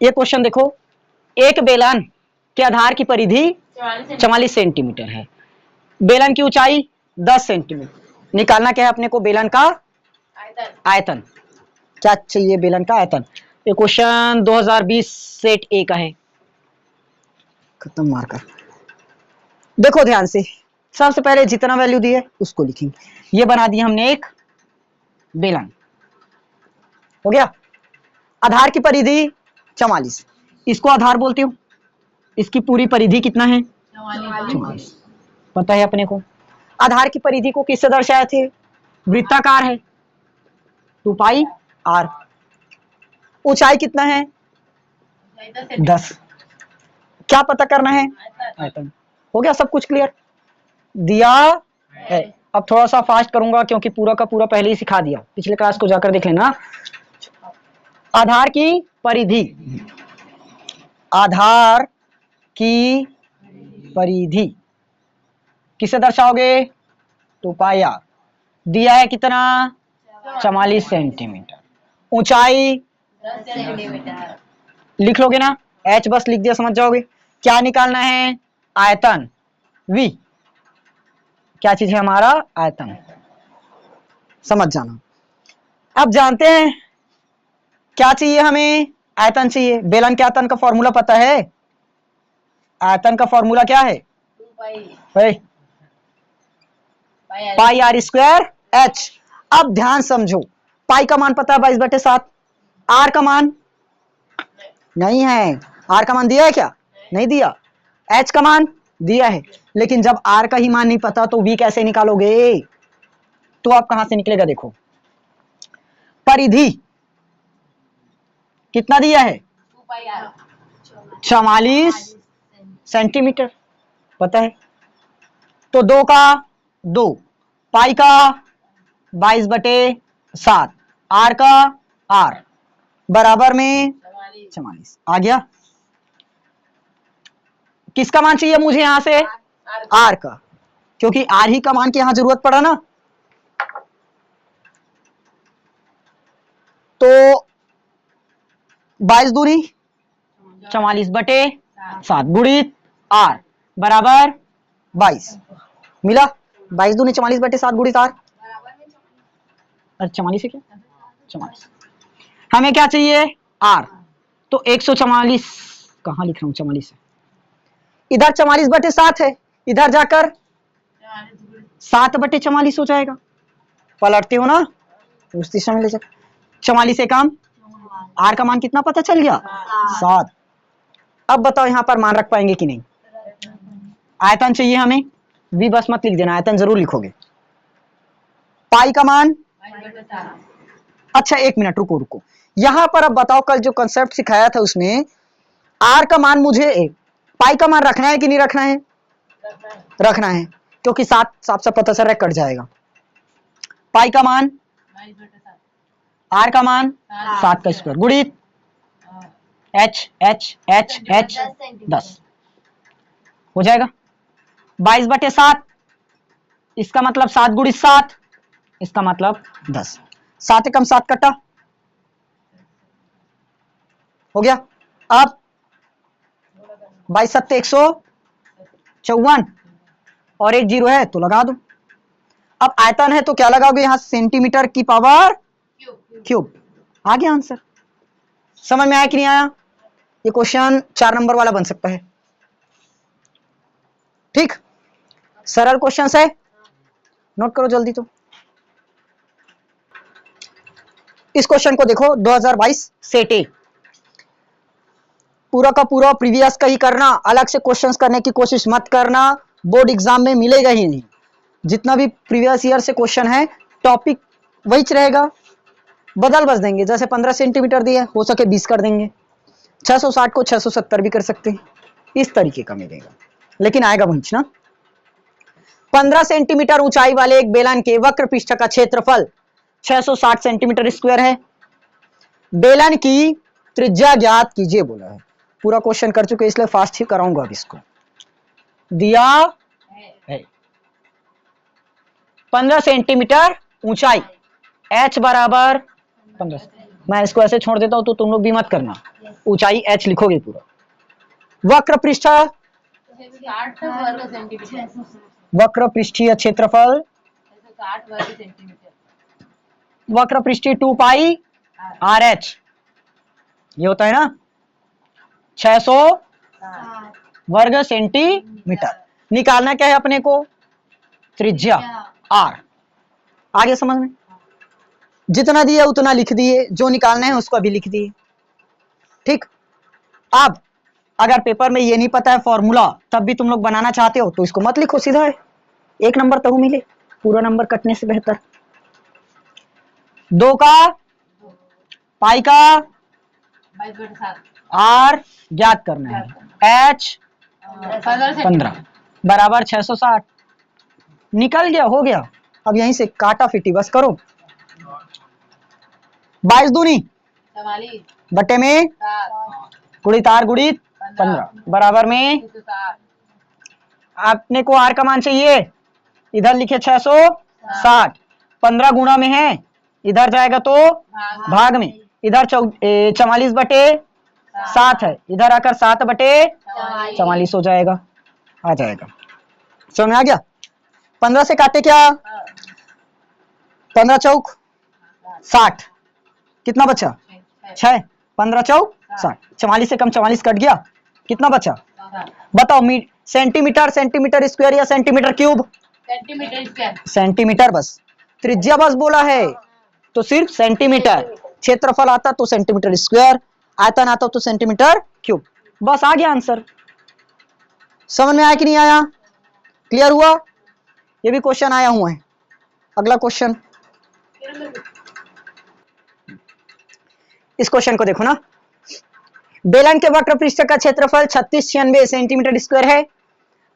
ये क्वेश्चन देखो, एक बेलन के आधार की परिधि 44 सेंटीमीटर है, बेलन की ऊंचाई 10 सेंटीमीटर। निकालना क्या है अपने को? बेलन का आयतन। क्या चाहिए? बेलन का आयतन। ये क्वेश्चन 2020 सेट ए का है। खत्म मार्कर। देखो ध्यान से, सबसे पहले जितना वैल्यू दी है उसको लिखेंगे। ये बना दिया हमने एक बेलन, हो गया। आधार की परिधि 44, इसको आधार बोलती हूँ। इसकी पूरी परिधि कितना है? 44। पता है अपने को। आधार की परिधि को किससे दर्शाए थे? वृत्ताकार है, 2 पाई आर। ऊंचाई कितना है? 10। क्या पता करना है? आयतन। हो गया, सब कुछ क्लियर दिया है। अब थोड़ा सा फास्ट करूंगा क्योंकि पूरा का पूरा पहले ही सिखा दिया, पिछले क्लास को जाकर देख लेना। आधार की परिधि, आधार की परिधि किसे दर्शाओगे? 2 पाई आर। दिया है कितना? 44 सेंटीमीटर। ऊंचाई 10 सेंटीमीटर। लिख लोगे ना? एच बस लिख दिया, समझ जाओगे। क्या निकालना है? आयतन। वी क्या चीज है? हमारा आयतन। समझ जाना। अब जानते हैं क्या चाहिए हमें? आयतन चाहिए। बेलन के आयतन का फॉर्मूला पता है? आयतन का फॉर्मूला क्या है? 2 पाई आर स्क्वायर एच। अब ध्यान समझो, पाई का मान पता है 22/7। आर का मान नहीं है। आर का मान दिया है क्या? नहीं दिया। एच का मान दिया है, लेकिन जब आर का ही मान नहीं पता तो वी कैसे निकालोगे? तो आप कहां से निकलेगा? देखो, परिधि कितना दिया है? 44 सेंटीमीटर पता है। तो 2 का 2, पाई का 22/7, आर का आर बराबर में 44 आ गया। किसका मान चाहिए मुझे यहां से? आर का, क्योंकि आर ही का मान की यहां जरूरत पड़ा ना। तो 22 दूनी 44/7 गुणित आर बराबर 22 मिला। 22 दूनी 44/7 गुणित आर। अरे 44 है क्या? 44। हमें क्या चाहिए? आर। तो 144 कहां लिख रहा हूं? 44 है इधर, 44/7 है इधर जाकर 7/44 हो जाएगा। पलटते हो ना, उस दिशा में ले जाकर 44 से कम। आर का मान कितना पता चल गया? 7। अब बताओ यहां पर मान रख पाएंगे कि नहीं? आयतन चाहिए हमें। वी बस मत लिख देना, आयतन जरूर लिखोगे। पाई का मान, अच्छा 1 मिनट रुको रुको। यहां पर अब बताओ, कल जो कंसेप्ट सिखाया था उसमें आर का मान मुझे, पाई का मान रखना है कि नहीं रखना है? रखना है, क्योंकि 7 साफ साफ पता चल रहा है कट जाएगा। पाई का मान, आर का मान 7 का स्क्वायर गुणित एच एच एच एच 10 हो जाएगा। 22/7 इसका मतलब 7 गुणित 7, इसका मतलब 10। 7 एकम 7 कटा हो गया। अब 22 154 और एक जीरो है तो लगा दो। अब आयतन है तो क्या लगाओगे यहां? सेंटीमीटर की पावर क्यूब। आ गया आंसर। समझ में आया कि नहीं आया? ये क्वेश्चन 4 नंबर वाला बन सकता है। ठीक, सरल क्वेश्चन है, नोट करो जल्दी। तो इस क्वेश्चन को देखो, 2022 सेट ए। पूरा का पूरा प्रीवियस का ही करना, अलग से क्वेश्चंस करने की कोशिश मत करना, बोर्ड एग्जाम में मिलेगा ही नहीं। जितना भी प्रीवियस ईयर से क्वेश्चन है टॉपिक वही रहेगा, बदल बस देंगे। जैसे 15 सेंटीमीटर दिए, हो सके 20 कर देंगे। 660 को 670 भी कर सकते हैं, इस तरीके का मिलेगा, लेकिन आएगा वही ना। 15 सेंटीमीटर ऊंचाई वाले एक बेलन के वक्र पृष्ठ का क्षेत्रफल 660 सेंटीमीटर स्क्वायर है। बेलन की त्रिज्या ज्ञात कीजिए बोला है। पूरा क्वेश्चन कर चुके इसलिए फास्ट ही कराऊंगा। अब इसको दिया है 15 सेंटीमीटर ऊंचाई, h बराबर 15। मैं इसको ऐसे छोड़ देता हूं तो तुम लोग भी मत करना। ऊंचाई h लिखोगे पूरा। वक्र पृष्ठ, 60 वर्ग सेंटीमीटर। वक्र पृष्ठीय क्षेत्रफल, 60 वर्ग सेंटीमीटर। वक्र पृष्ठीय 2 पाई आर एच, ये होता है ना 600 वर्ग सेंटीमीटर। निकालना क्या है अपने को? त्रिज्या r। आगे समझ में? जितना दिया उतना लिख दिए, जो निकालना है उसको अभी लिख दिए। ठीक। अब अगर पेपर में ये नहीं पता है फॉर्मूला, तब भी तुम लोग बनाना चाहते हो तो इसको मत लिखो, सीधा है 1 नंबर तो मिले, पूरा नंबर कटने से बेहतर। 2 का पाई का 22/7। आर ज्ञात करना है, एच 15 बराबर 660। निकल गया, हो गया। अब यहीं से काटा फिटी बस करो। 22 दूनी 44 बट्टे में 7 गुणित आर गुणित 15 बराबर में 160। आपने को आर का मान चाहिए, इधर लिखे 660, 15 गुणा में है, इधर जाएगा तो भाग में, इधर 44 बटे 7 है, इधर आकर 7 बटे 44 हो जाएगा, आ जाएगा। समझ में आ गया? 15 से काटे क्या? 15 चौक 60, कितना बचा? 6, 15 चौक 60, 44 से कम 44 कट गया, कितना बचा? बताओ सेंटीमीटर, सेंटीमीटर स्क्वायर या centimetre cube? Centimetre square. Centimetre बस, त्रिज्या बस बोला है तो सिर्फ सेंटीमीटर, क्षेत्रफल आता तो सेंटीमीटर स्क्वायर, आयतन आता तो सेंटीमीटर क्यूब, बस आ गया आंसर। समझ में आया कि नहीं आया? क्लियर हुआ? ये भी क्वेश्चन आया हुआ है। अगला क्वेश्चन, इस क्वेश्चन को देखो ना। बेलन के वक्र पृष्ठ का क्षेत्रफल 3696 सेंटीमीटर स्क्वायर है,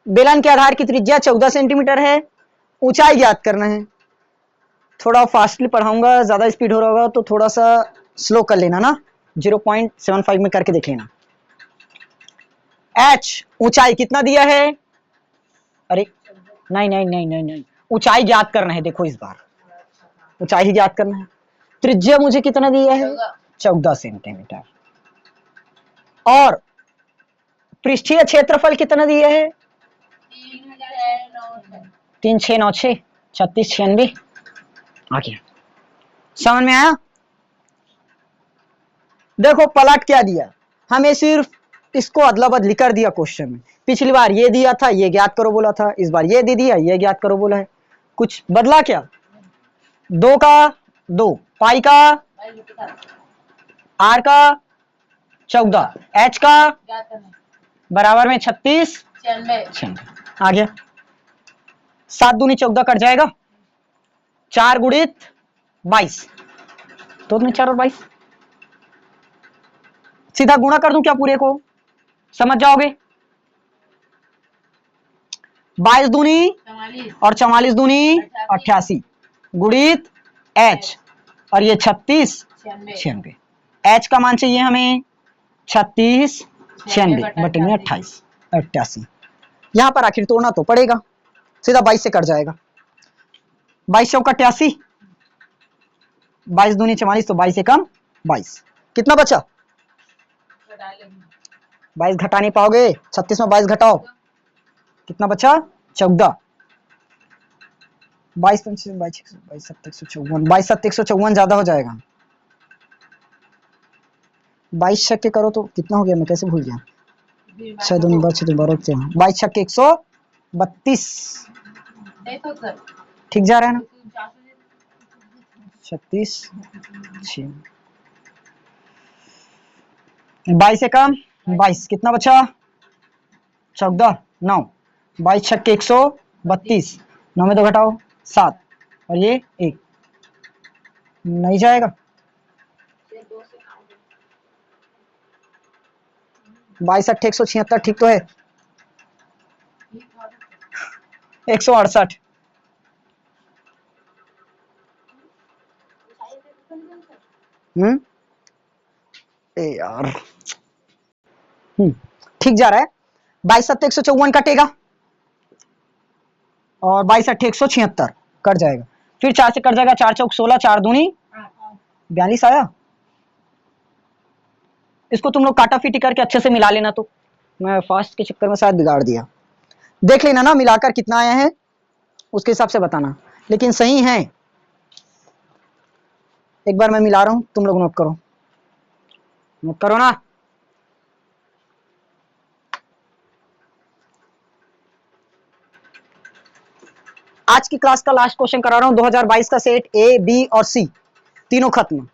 बेलन के आधार की त्रिज्या 14 सेंटीमीटर है, ऊंचाई ज्ञात करना है। थोड़ा फास्टली पढ़ाऊंगा, ज्यादा स्पीड हो रहा होगा तो थोड़ा सा स्लो कर लेना ना, 0.75 में करके देख लेना। h ऊंचाई कितना दिया है? अरे नहीं नहीं नहीं नहीं नहीं, ऊंचाई ज्ञात करना है। देखो इस बार ऊंचाई ही ज्ञात करना है। त्रिज्या मुझे कितना दिया है? 14 सेंटीमीटर। और पृष्ठीय क्षेत्रफल कितना दिया है? 3696, 3696 आ गया। समझ में आया? देखो पलट क्या दिया, हमें सिर्फ इसको अदला बदली कर दिया क्वेश्चन में। पिछली बार ये दिया था, ये ज्ञात करो बोला था, इस बार ये दे दिया, ये ज्ञात करो बोला है। कुछ बदला क्या? 2 का 2, पाई का आर का 14, एच का बराबर में 36 आ गया। 7 दूनी 14 कट जाएगा, 4 गुणित 22, 2 में 4 और 22, सीधा गुणा कर दूं क्या पूरे को? समझ जाओगे। 22 दूनी और 44 दूनी 88 गुणित h, और ये 36 96, h का मान चाहिए हमें 36 96 बटे में 28 88। यहां पर आखिर तोड़ना तो पड़ेगा, सीधा 22 से कट जाएगा। 22 चौक 88, 22 दूनी 44, तो 22 से कम 22, कितना बचा? 22 घटा नहीं पाओगे, 36 में 22 घटाओ, कितना बचा? 14। 22 7 154 ज्यादा हो जाएगा। 22 छक्के करो तो कितना हो गया, मैं कैसे भूल गया? 6 दूनी 12 6 12 22 छक्के 132। ठीक जा रहा है ना? 36 6, 22 से कम 22, कितना बचा? 14 9, 22 छक्के 132, 9 में 2 घटाओ 7, और ये 1 नहीं जाएगा। 22 8 176, ठीक तो है? 168। ए यार, ठीक जा रहा है। 22 7 154 कटेगा, और 22 8 176 कट जाएगा, फिर 4 से कट जाएगा, 4 चौक 16, 4 दूनी 42 आया। इसको तुम लोग काटा फीटी करके अच्छे से मिला लेना। तो मैं फास्ट के चक्कर में शायद बिगाड़ दिया। देख लेना ना मिलाकर कितना आया है, उसके हिसाब से बताना, लेकिन सही है। एक बार मैं मिला रहा हूं, तुम लोग नोट करो, नोट करो ना। आज की क्लास का लास्ट क्वेश्चन करा रहा हूं। 2022 का सेट ए, बी और सी तीनों खत्म।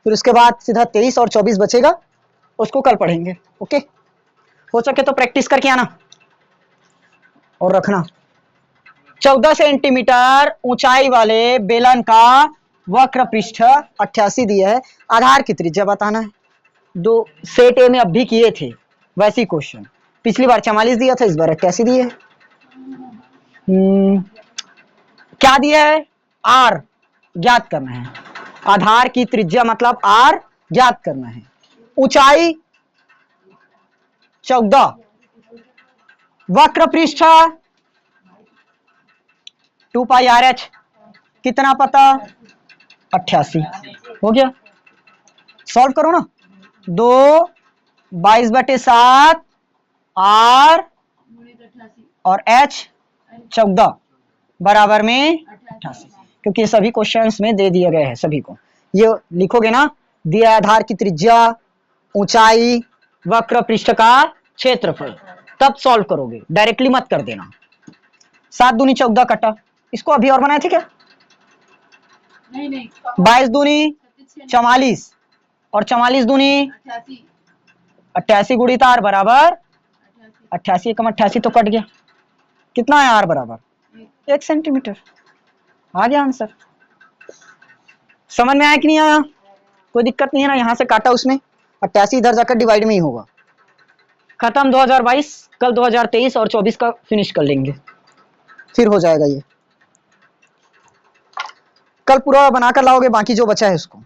फिर उसके बाद सीधा 23 और 24 बचेगा, उसको कल पढ़ेंगे। ओके, हो सके तो प्रैक्टिस करके आना और रखना। 14 सेंटीमीटर ऊंचाई वाले बेलन का वक्र पृष्ठ 88 दिया है, आधार की त्रिज्या बताना है। दो सेट ए में अब भी किए थे वैसी क्वेश्चन, पिछली बार 44 दिया था, इस बार 88 दिए है। क्या दिया है? आर ज्ञात करना है। आधार की त्रिज्या मतलब आर ज्ञात करना है। ऊंचाई 14, वक्र पृष्ठ 2 पाई आर एच, कितना पता? 88। हो गया, सॉल्व करो ना। 2 22/7 आर और एच 14 बराबर में 88, क्योंकि ये सभी क्वेश्चंस में दे दिए गए हैं सभी को। ये लिखोगे ना, दिया आधार की त्रिज्या, ऊंचाई, वक्र पृष्ठ का क्षेत्रफल, तब सॉल्व करोगे, डायरेक्टली मत कर देना। 7 दूनी 14 कटा, इसको अभी और बनाए थे क्या? नहीं 22 दूनी 44 और 44 दूनी 88 गुणित आर बराबर 88, कम 88 तो कट गया। कितना है आर बराबर 1 सेंटीमीटर। आ गया आंसर। समझ में आया कि नहीं आया? कोई दिक्कत नहीं है ना, यहां से काटा उसने, 88 इधर जाकर डिवाइड में ही होगा। खत्म 2022, कल 2023 और 24 का फिनिश कर लेंगे, फिर हो जाएगा ये। कल पूरा बनाकर लाओगे, बाकी जो बचा है उसको